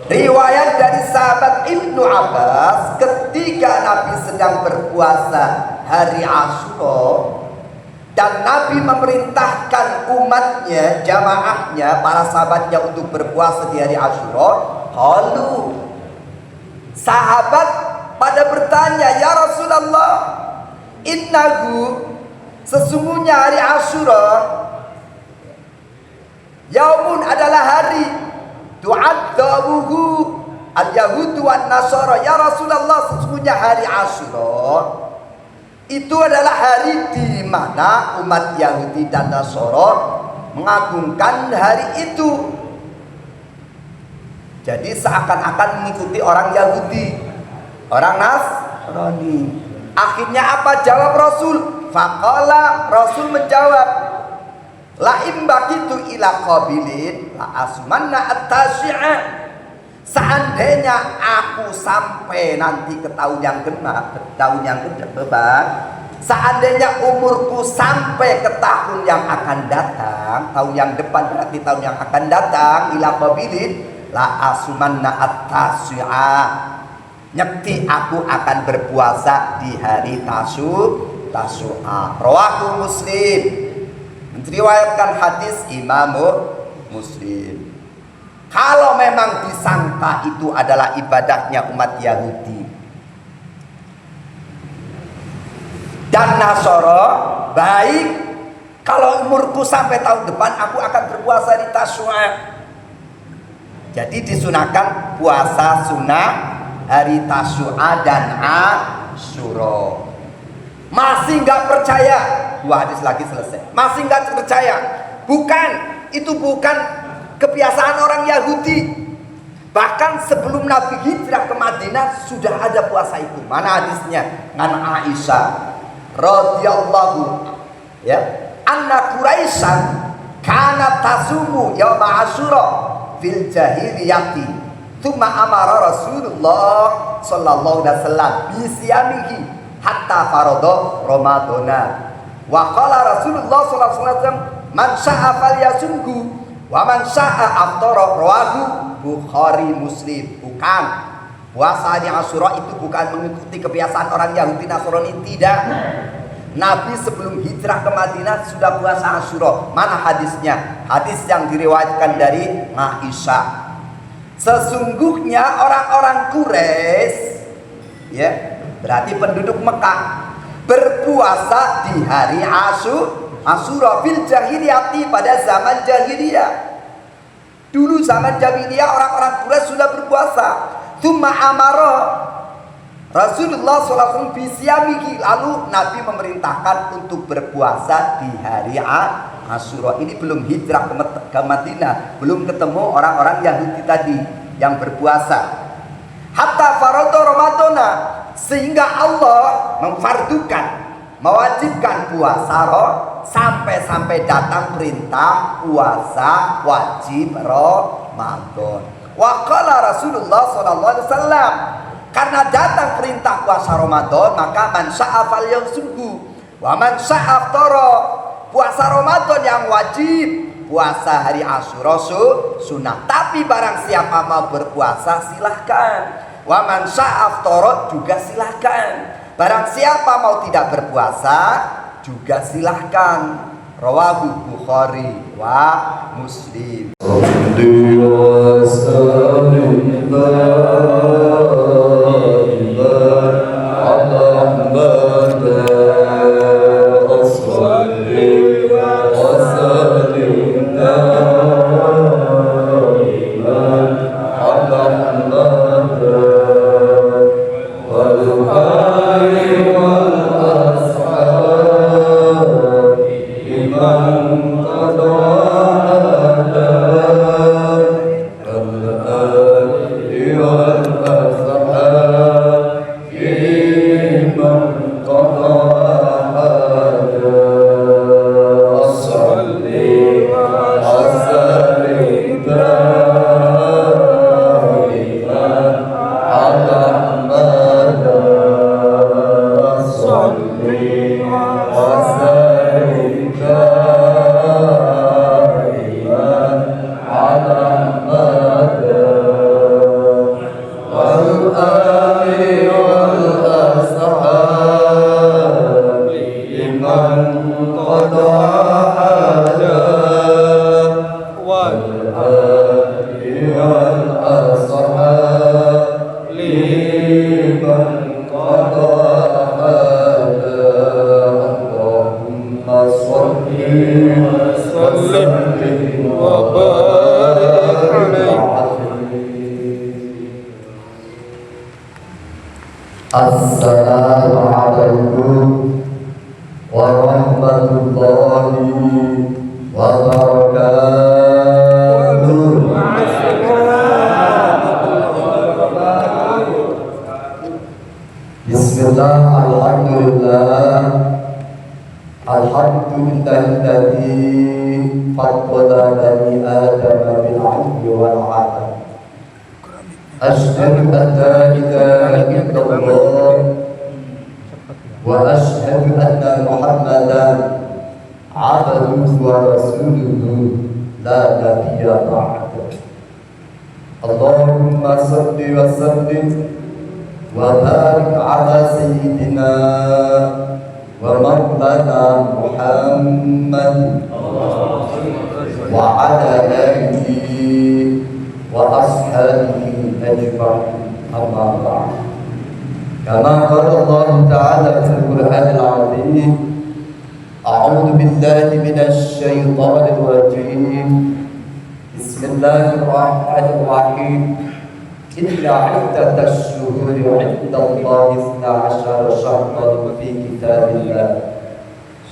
Riwayat dari sahabat Ibnu Abbas, ketika Nabi sedang berpuasa hari Asyura dan Nabi memerintahkan umatnya, jamaahnya, para sahabatnya untuk berpuasa di hari Asyura, qalu, sahabat pada bertanya, ya Rasulullah, innahu, sesungguhnya hari Asyura, yaumun adalah hari, tu'adzabuhu al-yahudu wan nasara. Ya Rasulullah, sesungguhnya hari Asyura itu adalah hari di mana umat Yahudi dan Nasara mengagungkan hari itu. Jadi seakan-akan mengikuti orang Yahudi, orang Nasrani. Akhirnya apa jawab Rasul? Faqala, Rasul menjawab, la imbakitu ila qabilin la asmanna at-tasyi'a. Seandainya aku sampai nanti ke tahun yang genap, tahun yang beban, seandainya umurku sampai ke tahun yang akan datang, tahun yang depan berarti tahun yang akan datang, ila qabilin la asmanna at-tasyi'a, nyekti aku akan berpuasa di hari Tasu'a. Rawahu Muslim, meriwayatkan hadis Imam Muslim. Kalau memang disangka itu adalah ibadahnya umat Yahudi dan Nasara, baik, kalau umurku sampai tahun depan aku akan berpuasa di Tasu'a. Jadi disunahkan puasa sunnah hari Tasu'a dan Asyura. Masih nggak percaya? Dua hadis lagi selesai. Masih nggak percaya? Bukan, itu bukan kebiasaan orang Yahudi. Bahkan sebelum Nabi hijrah ke Madinah sudah ada puasa itu. Mana hadisnya? An Aisyah radhiyallahu anna Quraisyan kana tasumu yauma Asyura fil jahiliyati. Tsumma amara Rasulullah sallallahu alaihi wasallam bi siyamihi hatta farada Ramadana. Wa qala Rasulullah sallallahu alaihi wasallam man syaa falyasumhu wa man syaa aftara. Rawahu Bukhari Muslim. Bukan, puasa di Asyura itu bukan mengikuti kebiasaan orang Yahudi Nasrani, tidak. Nabi sebelum hijrah ke Madinah sudah puasa Asyura. Mana hadisnya? Hadis yang diriwayatkan dari Aisyah. Sesungguhnya orang-orang Quraisy, ya, berarti penduduk Mekah, berpuasa di hari Asyura fil jahiliyati, pada zaman jahiliyah. Dulu zaman jahiliyah orang-orang Quraisy sudah berpuasa. Tsumma amara Rasulullah SAW bisyamihi, lalu Nabi memerintahkan untuk berpuasa di hari Asyura. Ini belum hijrah ke Madinah, belum ketemu orang-orang Yahudi tadi yang berpuasa. Hatta farada Ramadana, sehingga Allah memfardukan, mewajibkan puasa sampai datang perintah puasa wajib Ramadan. Wa qala Rasulullah sallallahu alaihi wasallam, karena datang perintah puasa Ramadan, maka man syaa falyasumhu wa man syaa aftara. Puasa Ramadan yang wajib, puasa hari Asyura sunnah. Tapi barang siapa mau berpuasa silahkan. Wa man syaa aftara juga silahkan. Barang siapa mau tidak berpuasa juga silahkan. Rawahu Bukhari wa Muslim. Amen. Assalamualaikum warahmatullahi wabarakatuh. Bismillah, alhamdulillah, alhamdulillahilladzi faddala bani Adam bil 'ilmi wal 'amal. Asyhadu an la ilaha illallah wa asyhadu anna Muhammadan 'abduhu wa rasuluhu la nabiyya ba'dahu. Allahumma shalli wa sallim wa barik ala sayyidina wa maulana Muhammad wa ala alihi wa ashabihi ajma'in, amma ba'd. Kama qala Allah Ta'ala fil Qur'anil 'azim, a'udzu billahi minasy syaithanir rajim. Bismillahirrahmanirrahim. Inna 'iddatasy syuhuri 'indallahi 12 syahran fi kitabillah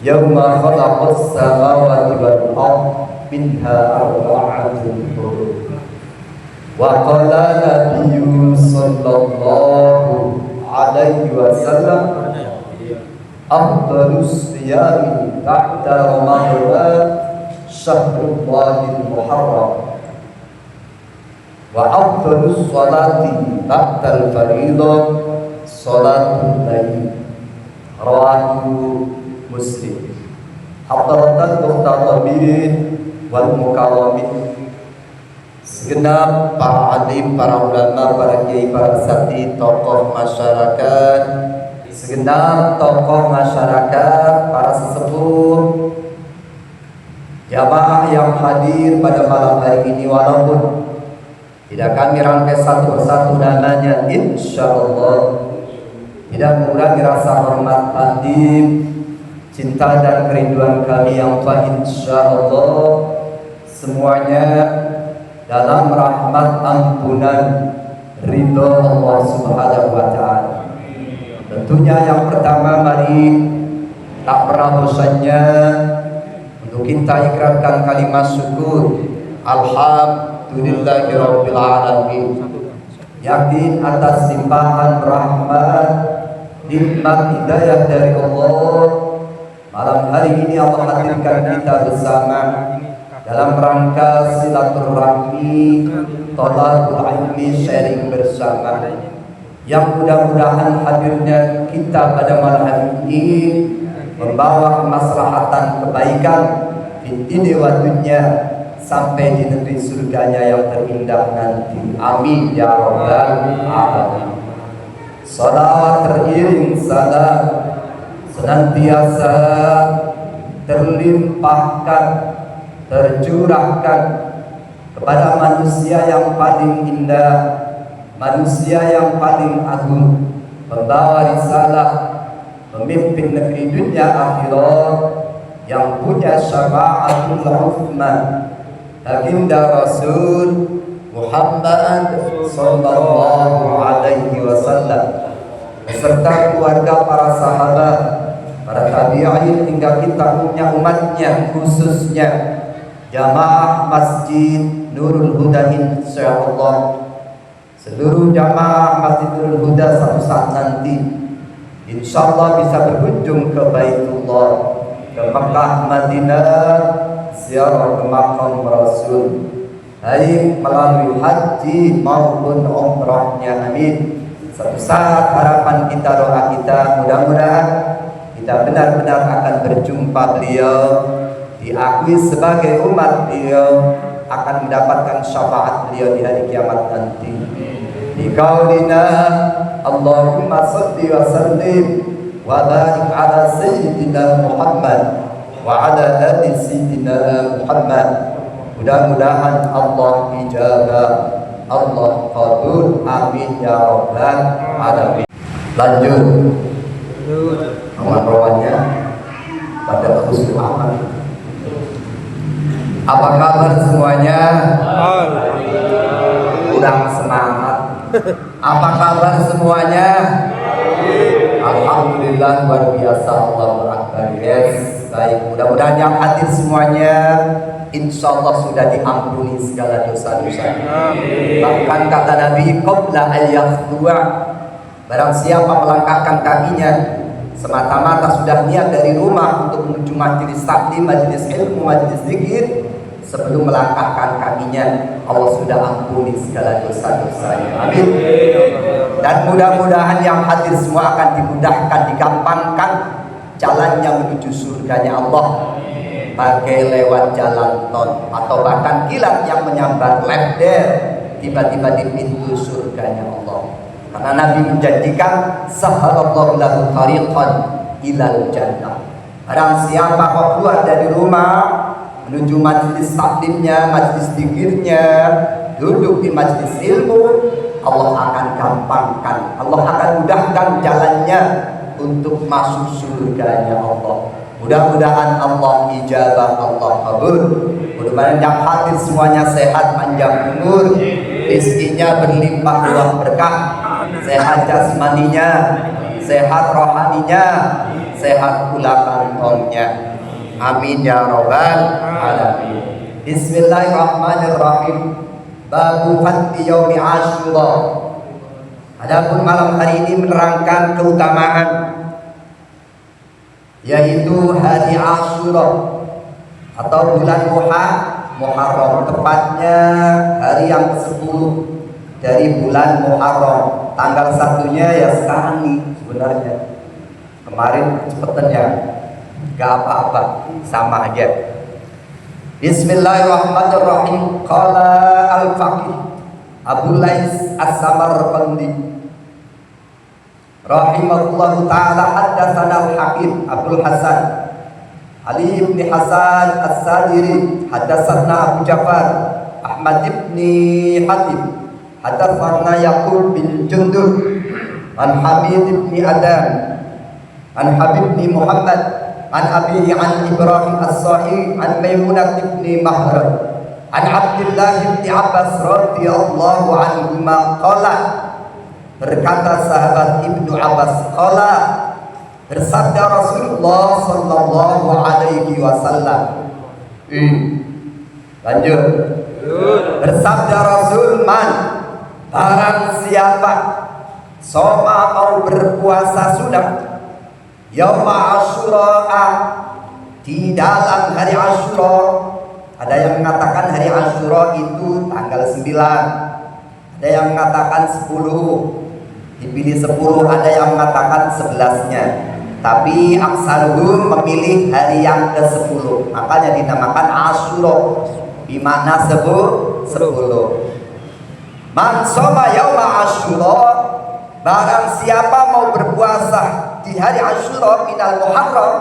yauma khalaqas samawati wal ardh minha arba'atun hurum. Wa qala nabiyyu sallallahu alaihi wasallam, afdalus siyami ba'da ramadan syahrullahil muharram wa afdalus sholati ba'dal fariidah sholatul lail. Rawahu Muslim. Hadratan muhtatabin wal mukarramin, segenap para alim, para ulama, para kiai, para sakti, tokoh masyarakat, segenap tokoh masyarakat, para sesepuh, jamaah yang hadir pada malam hari ini, walaupun tidak kami rangkai satu persatu namanya, insyaallah tidak mengurangi rasa hormat, adib, cinta dan kerinduan kami yang telah insyaallah semuanya dalam rahmat ampunan ridho Allah Subhanahu wa Ta'ala. Tentunya yang pertama, mari tak pernah bosannya untuk kita ikrarkan kalimat syukur alhamdulillahirabbil alamin. Yakin atas limpahan rahmat, nikmat hidayah dari Allah, malam hari ini Allah hadirkan kita bersama dalam rangka silaturahmi, thalabul ilmi, sharing bersama, yang mudah-mudahan hadirnya kita pada malam hari ini membawa kemaslahatan kebaikan di dunia wa dunya sampai di negeri surganya yang terindah nanti. Amin ya rabbal alamin. Salawat teriring salam senantiasa terlimpahkan, tercurahkan kepada manusia yang paling indah, manusia yang paling agung, pembawa risalah, pemimpin negeri dunia akhirat, yang punya syafaatul uzma, baginda Rasul Muhammad sallallahu alaihi wasallam beserta keluarga, para sahabat, para tabi'in, hingga kita punya umatnya, khususnya jamaah Masjid Nurul Huda insyaallah, seluruh jamaah Masjid Nurul Huda satu saat nanti insyaallah bisa berkunjung ke Baitullah, ke Mekah, Madinah, ziarah ke makam Rasul, baik melalui haji maupun umrahnya. Amin. Satu saat harapan kita, doa kita, mudah-mudahan kita benar-benar akan berjumpa beliau, diakui sebagai umat beliau, akan mendapatkan syafaat beliau di hari kiamat nanti. Di qaulina Allahumma shalli wa sallim wa barik ala sayyidina Muhammad wa ala ali sayyidina Muhammad. Mudah-mudahan Allah ijabah, Allah qabul, amin ya rabbal alamin. Lanjut pengawalannya pada khusus amal. Apa kabar semuanya? Kurang semangat. Apa kabar semuanya? Alhamdulillah, luar biasa, Allahu Akbar. Yes, baik, mudah-mudahan yang hadir semuanya insya Allah sudah diampuni segala dosa-dosanya. Bahkan kata Nabi, qabla ayyakhdua, barang siapa melangkahkan kakinya semata-mata sudah niat dari rumah untuk menuju majelis taklim, majelis ilmu, majelis zikir, sebelum melangkahkan kakinya Allah sudah ampuni segala dosa-dosanya. Amin. Dan mudah-mudahan yang hadir semua akan dimudahkan, digampangkan jalannya menuju surganya Allah, bagai lewat jalan tol atau bahkan kilat yang menyambar lebar tiba-tiba di pintu surganya Allah. Karena Nabi menjanjikan sahalallahu lahu tariqan ilal jannah. Barang siapa kau keluar dari rumah menuju majlis taklimnya, majlis zikirnya, duduk di majlis ilmu, Allah akan gampangkan, Allah akan mudahkan jalannya untuk masuk surganya Allah. Mudah-mudahan Allah ijabah, Allah kabul. Mudah-mudahan yang hadir semuanya sehat, panjang umur, rezekinya berlimpah ruah berkah, sehat jasmaninya, sehat rohaninya, sehat pula kantongnya. Amin ya rabbal alamin. Bismillahirrahmanirrahim. Babu fadli yaumi Asyura. Adapun malam hari ini menerangkan keutamaan, yaitu hari Asyura atau bulan Muharram, tepatnya hari yang ke-10 dari bulan Muharram. Tanggal satunya ya sekarang nih sebenarnya. Kemarin cepetan ya, gak apa-apa, sama aja. Bismillahirrahmanirrahim. Qala al-faqih Abu Lais As-Samarqandi rahimahullahu ta'ala, haddatsana al-Hakim Abdul Hasan Ali bin Hasan As-Sadiri, haddatsana Abu Ja'far Ahmad bin Hatim, haddatsana Yaqub bin Jundub an Hamid bin Adam an Habib bin Muhammad an Abi an Ibrahim As-Sahih an Maimunah bin Mahran an Abdullah bin Abbas radhiyallahu anhuma qala, berkata sahabat Ibnu Abbas, qala, bersabda Rasulullah sallallahu alaihi wasallam. Lanjut. Bersabda Rasul, man, barang siapa soma mau berpuasa sudah yauma Asyura, di dalam hari Asyura. Ada yang mengatakan hari Asyura itu tanggal 9, ada yang mengatakan 10, dipilih 10, ada yang mengatakan 11-nya. Tapi aksaruhum memilih hari yang ke-10, makanya dinamakan Asyura, bermakna 10. Man shoma yauma Asyura, barang siapa mau berpuasa di hari Asyura minal Muharram,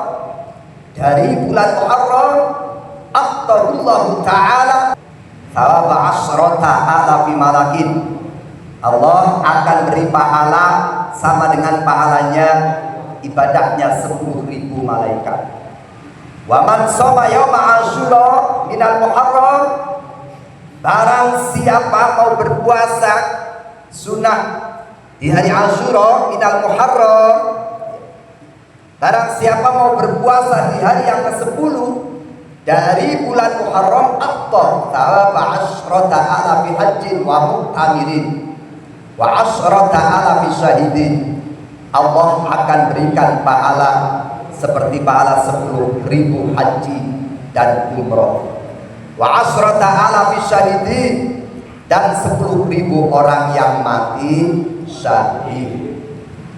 dari bulan Muharram, aqtarullahu ta'ala thawab asyrata alafi malakin, Allah akan beri pahala sama dengan pahalanya ibadahnya 10.000 malaikat. Wa man shoma yauma Asyura minal Muharram, barang siapa mau berpuasa sunnah di hari Asyura minal Muharram, barang siapa mau berpuasa di hari yang ke-10 dari bulan Muharram, aftar thawab asyrata alafi hajjin wa mu'tamirin wa asyrata alafi syahidin, Allah akan berikan pahala seperti pahala 10.000 haji dan umroh, wa asyrata alafi syahidin, dan 10.000 orang yang mati syahid.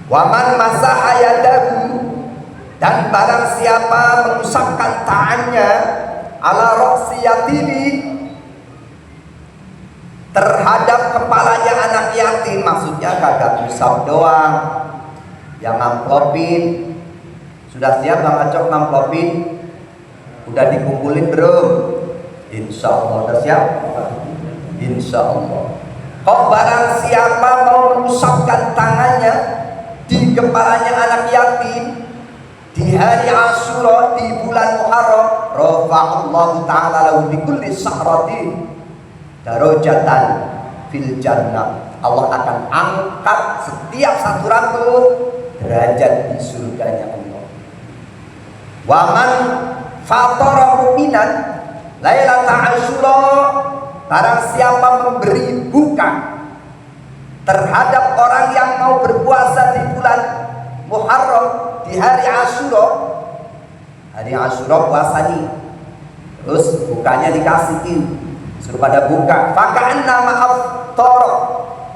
Wa man masaha yadahu, dan barang siapa mengusapkan tangannya ala roksi yatimi, terhadap kepalanya anak yatim, maksudnya kagak usap doang, yang ngamplopin. Sudah siap Bang Acok ngamplopin? Udah dikumpulin belum? Insya Allah udah siap? Insya Allah. Kok barang siapa mau mengusapkan tangannya di kepalanya anak yatim di hari Asyura di bulan Muharram, rafa'allahu ta'ala lahu bi kulli sahratin darajatan fil jannah, Allah akan angkat setiap satu rambut derajat di surganya Allah. Waman fatara mu'minan lailata asyura, barang siapa memberi buka terhadap orang yang mau berpuasa di bulan Muharram, di hari Asyura. Hari Asyura puasa nih, terus bukanya dikasihin, suruh pada buka. Faka'anna ma'aftara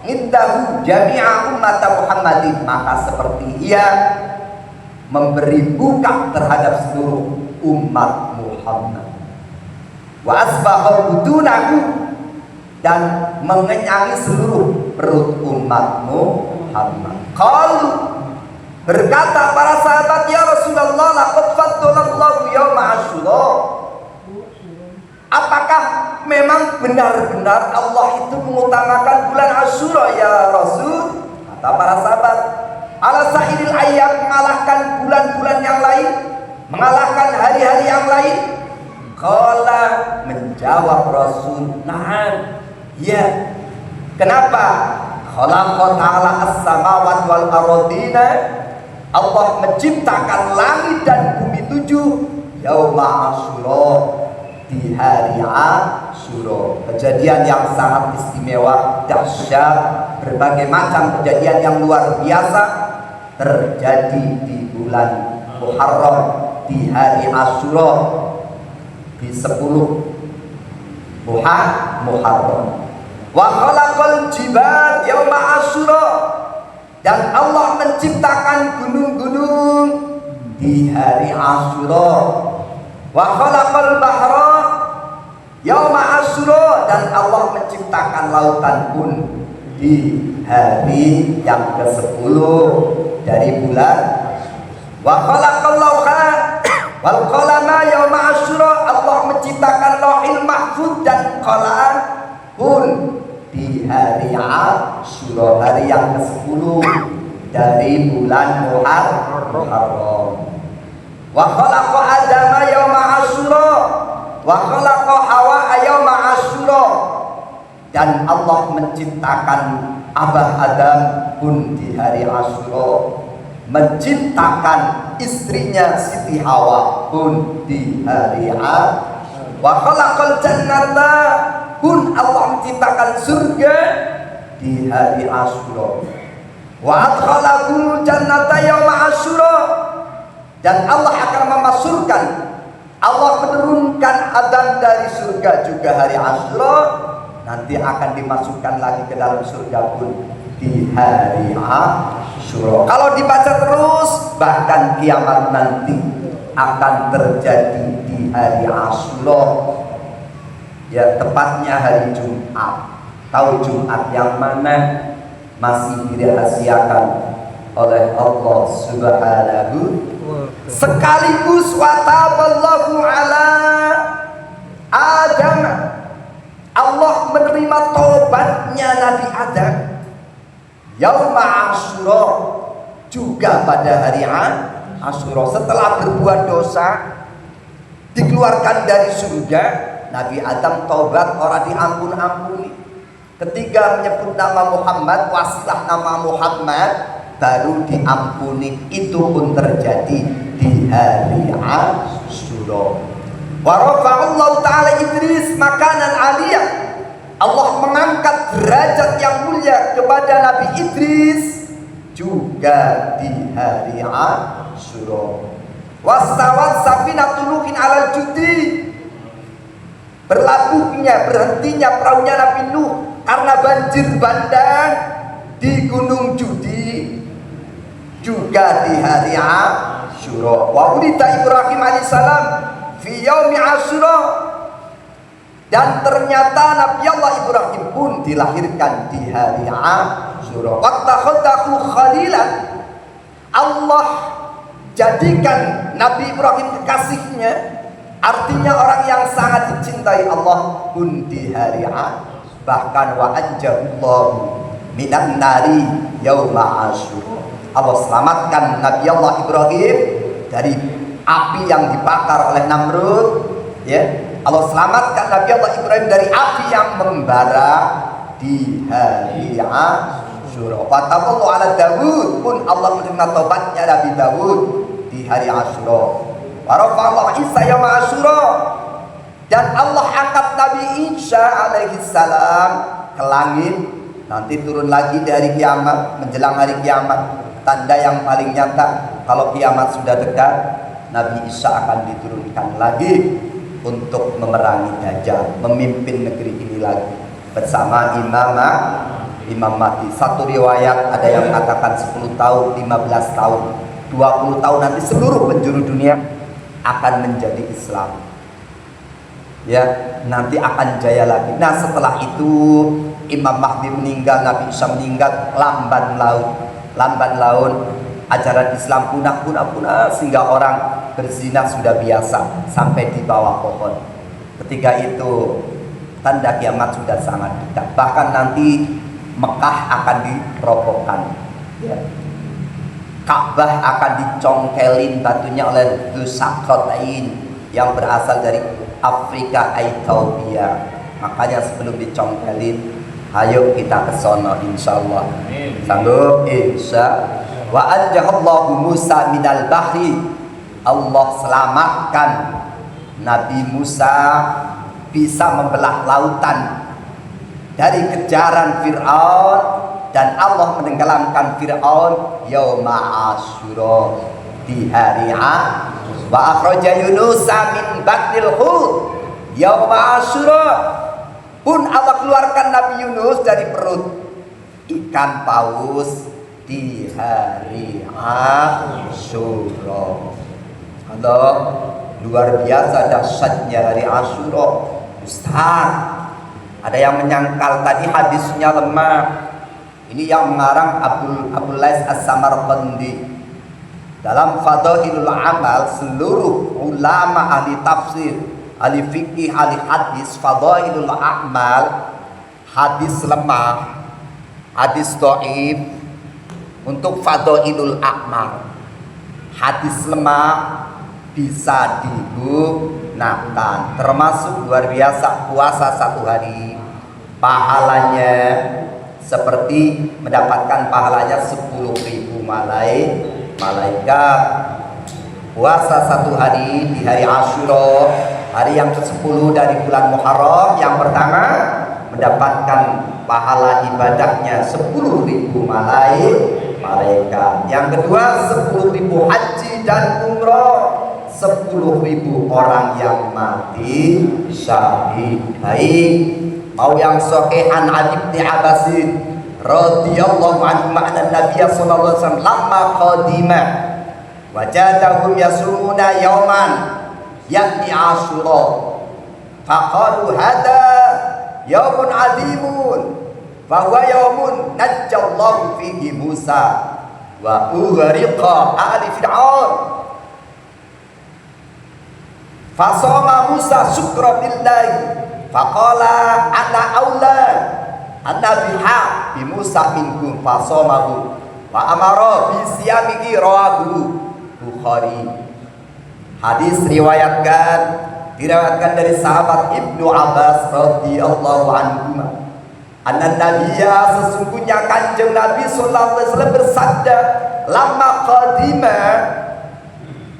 indahu jami'a umat Muhammadin, maka seperti ia memberi buka terhadap seluruh umat Muhammad. Wa asbaha budunahu, dan mengenyangi seluruh perut umat Muhammad. Qalu, berkata para sahabat, ya Rasulullah, laqad faddalallahu yauma Asyura. Apakah memang benar-benar Allah itu mengutamakan bulan Asyura ya Rasul? Kata para sahabat, ala sa'iril ayyam, mengalahkan bulan-bulan yang lain, mengalahkan hari-hari yang lain. Qala, menjawab Rasul, na'am, ya. Kenapa? Khalaqa ta'ala as-samawati wal ardina, Allah menciptakan langit dan bumi 7 yauma Asyura, di hari Asyura. Kejadian yang sangat istimewa, dahsyat, berbagai macam kejadian yang luar biasa terjadi di bulan Muharram, di hari Asyura, di 10 Muharram. Wa khalaqal jibal yauma Asyura, dan Allah menciptakan gunung-gunung di hari Asyura. Wa khalaqal bahra yauma Asyura, dan Allah menciptakan lautan pun di hari yang ke-10 dari bulan. Wa khalaqal lawha wal qalama yauma Asyura, Allah menciptakan lauhil mahfuz dan qalam pun di hari Asyura, hari yang ke-10 dari bulan Muharram. Wa khalaqa Adama yauma Asyura wa khalaqa Hawa yauma Asyura, dan Allah menciptakan Abah Adam pun di hari Asyura, menciptakan istrinya Siti Hawa pun di hari Asyura. Wa khalaqal jannata, pun Allah menciptakan surga di hari Asyura. Wa adkhalakul jannata yauma Asyura, dan Allah akan memasukkan, Allah menurunkan Adam dari surga juga hari Asyura, nanti akan dimasukkan lagi ke dalam surga pun di hari Asyura. Kalau dibaca terus, bahkan kiamat nanti akan terjadi di hari Asyura. Ya, tepatnya hari Jumat. Tahu Jumat yang mana? Masih dirahasiakan oleh Allah Subhanahu. Sekaligus wataballahu ala Adam, Allah menerima taubatnya Nabi Adam yauma Asyura, juga pada hari Asyura. Setelah berbuat dosa, dikeluarkan dari surga, Nabi Adam taubat, orang diampun-ampuni. Ketika menyebut nama Muhammad, wasilah nama Muhammad, baru diampuni. Itu pun terjadi di hari Asyura. Wa rafa'allahu ta'ala Idris makanan aliyah, Allah mengangkat derajat yang mulia kepada Nabi Idris juga di hari Asyura. Wastawat safinatu Nuhin alal judi, berhentinya perahunya Nabi Nuh karena banjir bandang di Gunung Judi juga di hari Asyura. Wa ulida Ibrahim alaihissalam fi yaumi Asyura, dan ternyata Nabi Allah Ibrahim pun dilahirkan di hari Asyura. Wattakhadahu khalilan, Allah jadikan Nabi Ibrahim kekasihnya, artinya orang yang sangat dicintai Allah pun di hari Asyura. Bahkan wa anjallahu minan nari yauma Asyura, Allah selamatkan Nabi Allah Ibrahim dari api yang dibakar oleh Namrud, ya. Allah selamatkan Nabi Allah Ibrahim dari api yang membara di hari Asyura. Asyura. Wa taballu ala Dawud, pun Allah menerima taubatnya Nabi Dawud di hari Asyura. Wa rafa'allahu Isa yaum Asyura, dan Allah angkat Nabi Isa alaihi salam ke langit. Nanti turun lagi di hari kiamat, menjelang hari kiamat. Tanda yang paling nyata kalau kiamat sudah dekat, Nabi Isa akan diturunkan lagi untuk memerangi Dajjal, memimpin negeri ini lagi bersama Imam Mahdi. Satu riwayat ada yang mengatakan 10 tahun, 15 tahun, 20 tahun nanti seluruh penjuru dunia akan menjadi Islam. Ya, nanti akan jaya lagi. Nah, setelah itu Imam Mahdi meninggal, Nabi Isa meninggal, lamban laun ajaran Islam punah sehingga orang berzina sudah biasa sampai di bawah pohon. Ketika itu tanda kiamat sudah sangat dekat. Bahkan nanti Mekah akan dirobohkan, ya. Ka'bah akan dicongkelin batunya oleh Dzusaqratain yang berasal dari Afrika, Ethiopia. Makanya sebelum dicongkelin, ayo kita ke sono insyaallah. Sanggup? Insya. Wa anjahallahu Musa minal bahri. Allah selamatkan Nabi Musa bisa membelah lautan dari kejaran Fir'aun, dan Allah menenggelamkan Fir'aun yauma Asyura, di hari wa akhraja Yunusa min batnil hut yauma Asyura, pun Allah keluarkan Nabi Yunus dari perut ikan paus di hari Asyura. Allah, luar biasa dahsyatnya hari Asyura. Ustaz, ada yang menyangkal tadi hadisnya lemah. Ini yang mengarang Abdul Lais As-Samarqandi. Dalam Fadailul Amal, seluruh ulama ahli tafsir, ahli fikih, ahli hadis, Fadailul Amal, hadis lemah, hadis dhaif. Untuk Fadailul Amal, hadis lemah bisa digunakan. Termasuk luar biasa puasa 1 hari, pahalanya seperti mendapatkan pahalanya 10.000 malaikat. Puasa 1 hari di hari Asyura, hari yang ke-10 dari bulan Muharram, yang pertama mendapatkan pahala ibadahnya 10.000 malaikat. Yang kedua 10.000 haji dan umroh, 10.000 orang yang mati syahid. Baik, mau yang sahih an Ali bin Abbasin radhiyallahu anhu ma'na Nabi sallallahu alaihi wasallam lamma qadima wajadahum yasumuna yauman yakni Asyura, faqalu hada yaumun azimun wa huwa yaumun najjallahu fihi Musa wa ughriqa ali fir'aun, fasoma Musa syukra billahi faqala ana aula anna biha bi Musa minkum fasomahu wa amara bi siyamihi rawahu Bukhari. Hadis diriwayatkan dari sahabat Ibnu Abbas radhiyallahu anhu, anna nabiyya, sesungguhnya kanjeng Nabi sallallahu alaihi wasallam bersabda, lama qadima,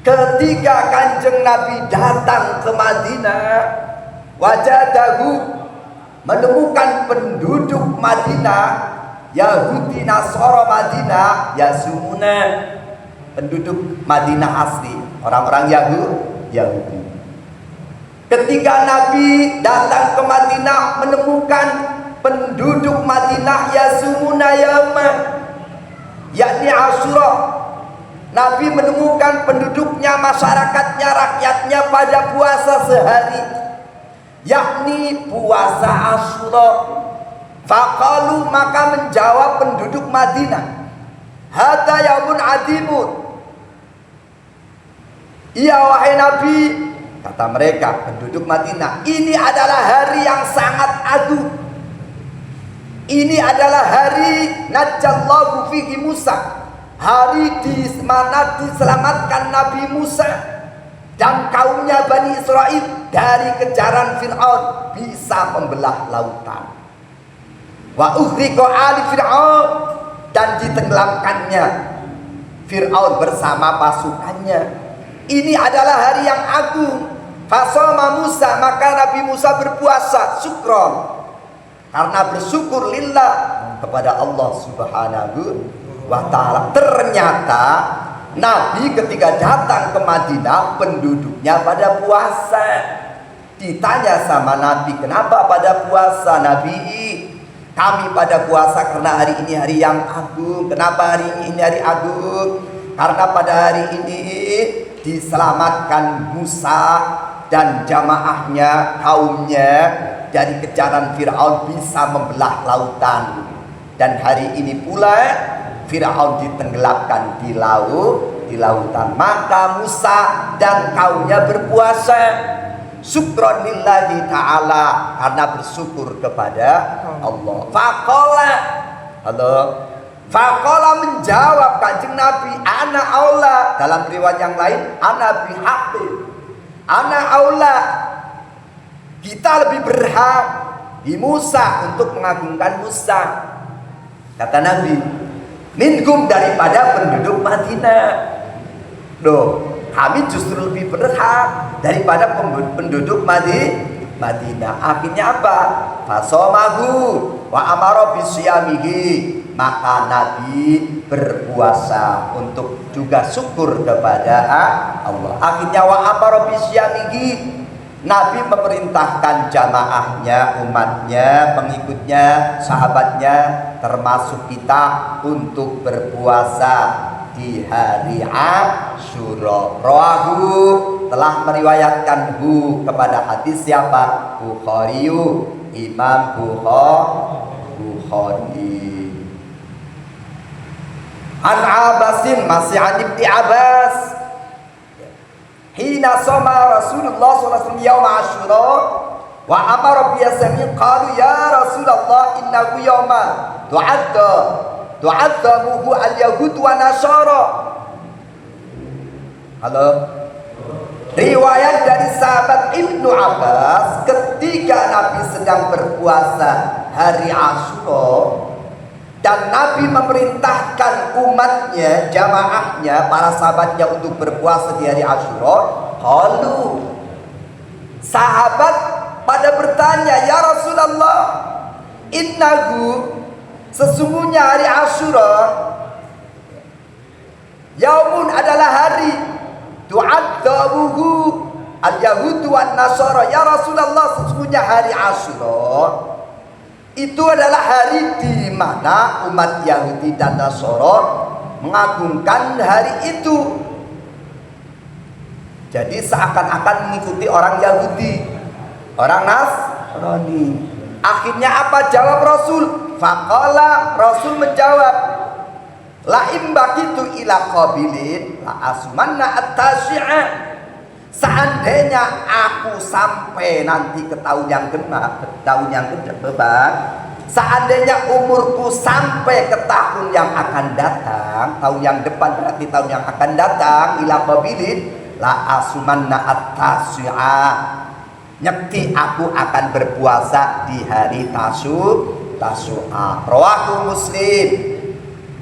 ketika kanjeng Nabi datang ke Madinah, wajadahu, menemukan penduduk Madinah, Yahudi Nasara Madinah, yasumuna, penduduk Madinah asli, orang-orang Yahudi. Ketika Nabi datang ke Madinah, menemukan penduduk Madinah yasumuna yauma, yakni Asyura. Nabi menemukan penduduknya, masyarakatnya, rakyatnya pada puasa sehari, yakni puasa Asyura. Faqalu, maka menjawab penduduk Madinah, hada yaumun adimun, iya wahai Nabi, kata mereka penduduk Madinah, ini adalah hari yang sangat agung. Ini adalah hari najjallahu fihi Musa, hari di mana diselamatkan Nabi Musa dan kaumnya Bani Israel dari kejaran Fir'aun, bisa membelah lautan. Wa ughriqa ali Fir'aun, dan ditenggelamkannya Fir'aun bersama pasukannya. Ini adalah hari yang agung. Fasoma Musa, maka Nabi Musa berpuasa syukron, karena bersyukur lillah kepada Allah Subhanahu wa ta'ala. Ternyata Nabi ketika datang ke Madinah penduduknya pada puasa. Ditanya sama Nabi, kenapa pada puasa Nabi? Kami pada puasa karena hari ini hari yang agung. Kenapa hari ini hari agung? Karena pada hari ini diselamatkan Musa dan jamaahnya, kaumnya dari kejaran Fir'aun, bisa membelah lautan. Dan hari ini pula Fir'aun ditenggelamkan di lautan. Maka Musa dan kaumnya berpuasa syukron lillahi ta'ala, karena bersyukur kepada Allah. Faqala menjawab Kanjeng Nabi, ana aula, dalam riwayat yang lain ana bihaqi, ana aula, kita lebih berhak di Musa untuk mengagungkan Musa, kata Nabi, minkum, daripada penduduk Madinah. Loh, kami justru lebih berhak daripada penduduk Madinah. Akhirnya apa? Fasomahu wa amara bisyamihi, maka Nabi berpuasa untuk juga syukur kepada Allah. Akhirnya wa amara bisyamihi, Nabi memerintahkan jamaahnya, umatnya, pengikutnya, sahabatnya, termasuk kita, untuk berpuasa di hari Asyura. Rawahu, telah meriwayatkan kepada hadis siapa? Bukhari, Imam Bukhari. An Abbasin, masih an Ibni Abbas, hina soma Rasulullah SAW yawma Asyura wa amara biyasami, qalu ya Rasulullah innahu yawma tu'adzamuhu al-yahud wa nasara. Halo. Riwayat dari sahabat Ibnu Abbas, ketika Nabi sedang berpuasa hari Asyura dan Nabi memerintahkan umatnya, jamaahnya, para sahabatnya untuk berpuasa di hari Asyura, qalu, sahabat pada bertanya, ya Rasulullah, innahu, sesungguhnya hari Asyura, yaumun, adalah hari, tu'adzabuhu al-yahudu wan nasara. Ya Rasulullah, sesungguhnya hari Asyura itu adalah hari di mana umat Yahudi dan Nasara mengagungkan hari itu. Jadi seakan-akan mengikuti orang Yahudi, orang Nasrani. Akhirnya apa jawab Rasul? Faqala, Rasul menjawab, la imbakitu ila qabilin la asmanna at-tasyi'a. Seandainya aku sampai nanti ke tahun yang genap, seandainya umurku sampai ke tahun yang akan datang, tahun yang depan berarti tahun yang akan datang, ila qabilin la asmanna at-tasyi'a, nyekti aku akan berpuasa di hari Tasu'a. Rawahu Muslim,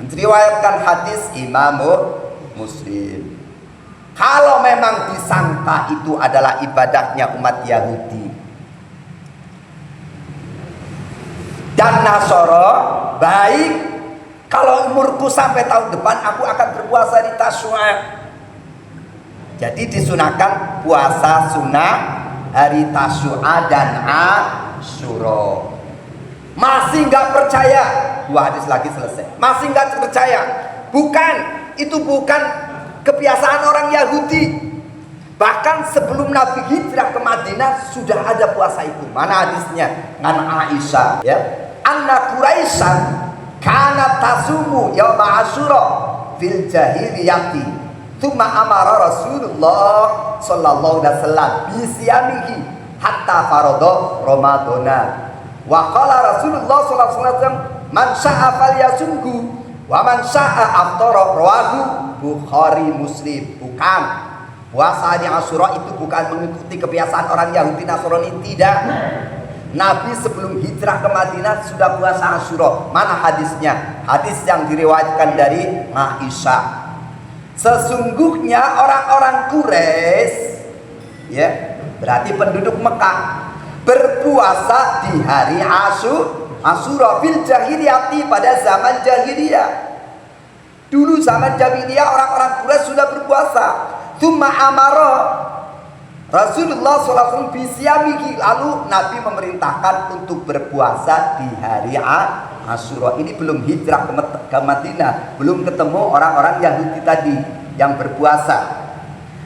meriwayatkan hadis Imam Muslim. Kalau memang disangka itu adalah ibadahnya umat Yahudi dan Nasara, baik, kalau umurku sampai tahun depan aku akan berpuasa di Tasu'a. Jadi disunahkan puasa sunnah hari Tasu'a dan Asyura. Masih nggak percaya? Dua hadis lagi selesai. Masih nggak percaya? Bukan, itu bukan kebiasaan orang Yahudi. Bahkan sebelum Nabi hijrah ke Madinah sudah ada puasa itu. Mana hadisnya? An Aisyah, ya. Anna Quraisyan kana tasumu yauma Asyura fil jahiliyati. Tsumma amara Rasulullah sallallahu alaihi wasallam bi siyamihi hatta farada Ramadana. Wa qala Rasulullah sallallahu alaihi wasallam man syaa falyasumhu wa man syaa aftara. Rawahu Bukhari Muslim. Bukan, puasa di Asyura itu bukan mengikuti kebiasaan orang Yahudi Nasrani, tidak. Nabi sebelum hijrah ke Madinah sudah puasa Asyura. Mana hadisnya? Hadis yang diriwayatkan dari Aisyah. Sesungguhnya orang-orang Quraisy, ya, berarti penduduk Mekah, berpuasa di hari Asyura fil jahiliyati, pada zaman jahiliyah. Dulu zaman jahiliyah orang-orang Quraisy sudah berpuasa. Tsumma amara Rasulullah SAW bisyamihi, lalu Nabi memerintahkan untuk berpuasa di hari Asyura. Ini belum hijrah ke Madinah, belum ketemu orang-orang Yahudi tadi yang berpuasa.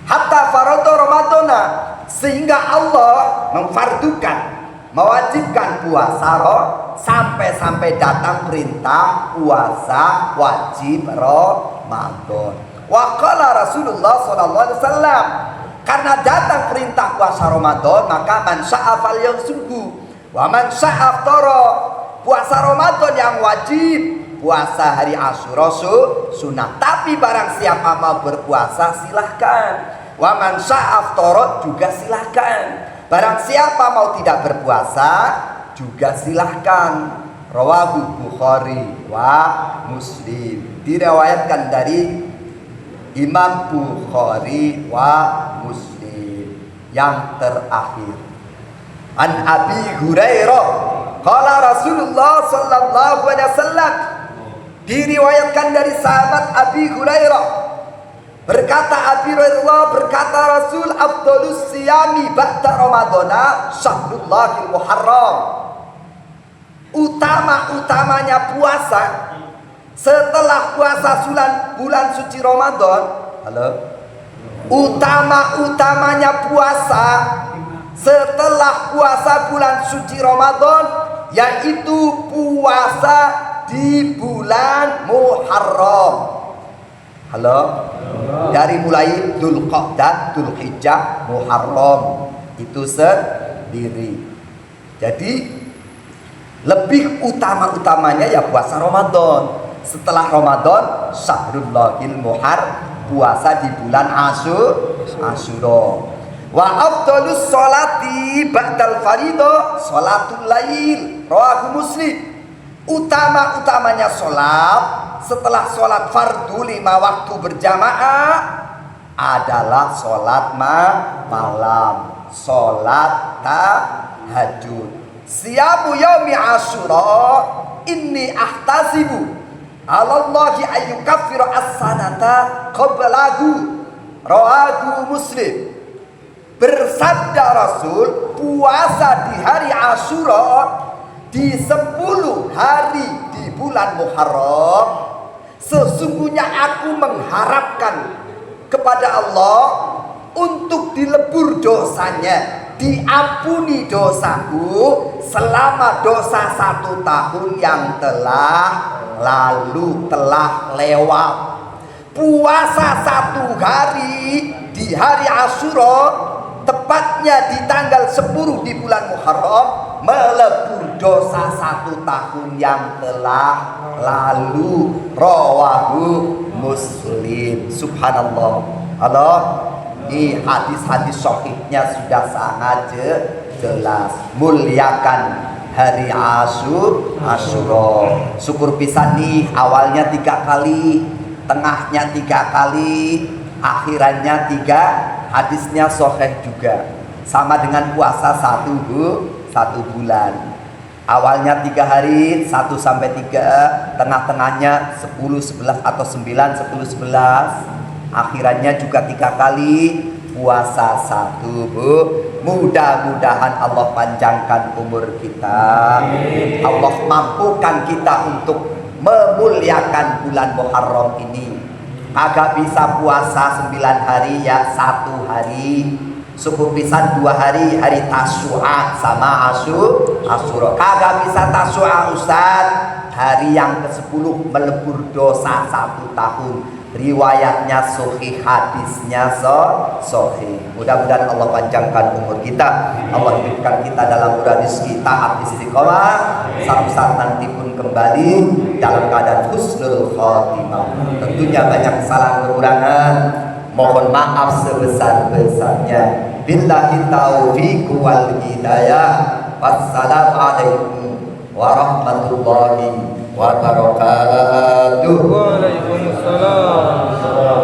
Hatta farada Ramadana, sehingga Allah memfardukan, mewajibkan puasa sampai datang perintah puasa wajib Ramadan. Wa qala Rasulullah SAW, karena datang perintah puasa Ramadan, maka man sya'a falyasumhu wa man sya'a aftara. Puasa Ramadan yang wajib, puasa hari Asyura sunnah. Tapi barang siapa mau berpuasa silahkan. Wa man sya'a aftara juga silahkan. Barang siapa mau tidak berpuasa juga silahkan. Rawahu Bukhari wa Muslim. Diriwayatkan dari Imam Bukhari wa Muslim. Yang terakhir, an Abi Hurairah qala Rasulullah sallallahu alaihi wasallam, diriwayatkan dari sahabat Abi Hurairah, berkata Abi Hurairah, berkata Rasul, afdhalus siyami ba'da Ramadana syahrullahil muharram. Utama-utamanya puasa setelah puasa bulan suci Ramadan. Halo. Utama-utamanya puasa setelah puasa bulan suci Ramadan, yaitu puasa di bulan Muharram. Halo. Dari mulai Dzulqa'dah, Dzulhijjah, Muharram itu sendiri. Jadi lebih utama-utamanya ya puasa Ramadan. Setelah Ramadan Syahrullahil Muharram, puasa di bulan Asyura. Wa afdhalus sholati ba'dal faridah sholatul lail, rawahu Muslim. Utama-utamanya sholat setelah sholat fardu 5 waktu berjamaah adalah sholat malam, sholat tahajud. Siyamu yaumi Asyura inni ahtasibu Allahi ayyukaffira as-sanata qablahu, rawahu Muslim. Bersabda Rasul, puasa di hari Asyura di 10 hari di bulan Muharram, sesungguhnya aku mengharapkan kepada Allah untuk dilebur dosanya, diampuni dosaku selama dosa 1 tahun yang telah lalu, telah lewat. Puasa 1 hari di hari Asyura, tepatnya di tanggal 10 di bulan Muharram, melebur dosa 1 tahun yang telah lalu, rawahu Muslim. Subhanallah. Allah, di hadis-hadis sahihnya sudah sangat jelas. Muliakan hari Asyura. Syukur pisan nih, awalnya 3 kali, tengahnya 3 kali, akhirannya 3. Hadisnya sahih juga. Sama dengan puasa 1 bulan. Awalnya 3 hari, 1 sampai 3, tengah-tengahnya 10, 11 atau 9, 10, 11. Akhirannya juga 3 kali, puasa 1 Mudah-mudahan Allah panjangkan umur kita. Allah mampukan kita untuk memuliakan bulan Muharram ini. Agak bisa puasa 9 hari ya, 1 hari. Syukur pisan 2 hari, hari Tasyu'a sama Asyura. Kagak bisa Tasyu'a Ustaz, hari yang ke-10 melebur dosa 1 tahun. Riwayatnya sahih, hadisnya sahih. Mudah-mudahan Allah panjangkan umur kita, Allah hidupkan kita dalam murah rezeki, taat istiqomah, satu saat nanti pun kembali dalam keadaan husnul khotimah. Tentunya banyak kesalahan kekurangan, mohon maaf sebesar-besarnya. Billahi taufiq wal hidayah. Wassalamualaikum warahmatullahi wabarakatuh. Waalaikumsalam.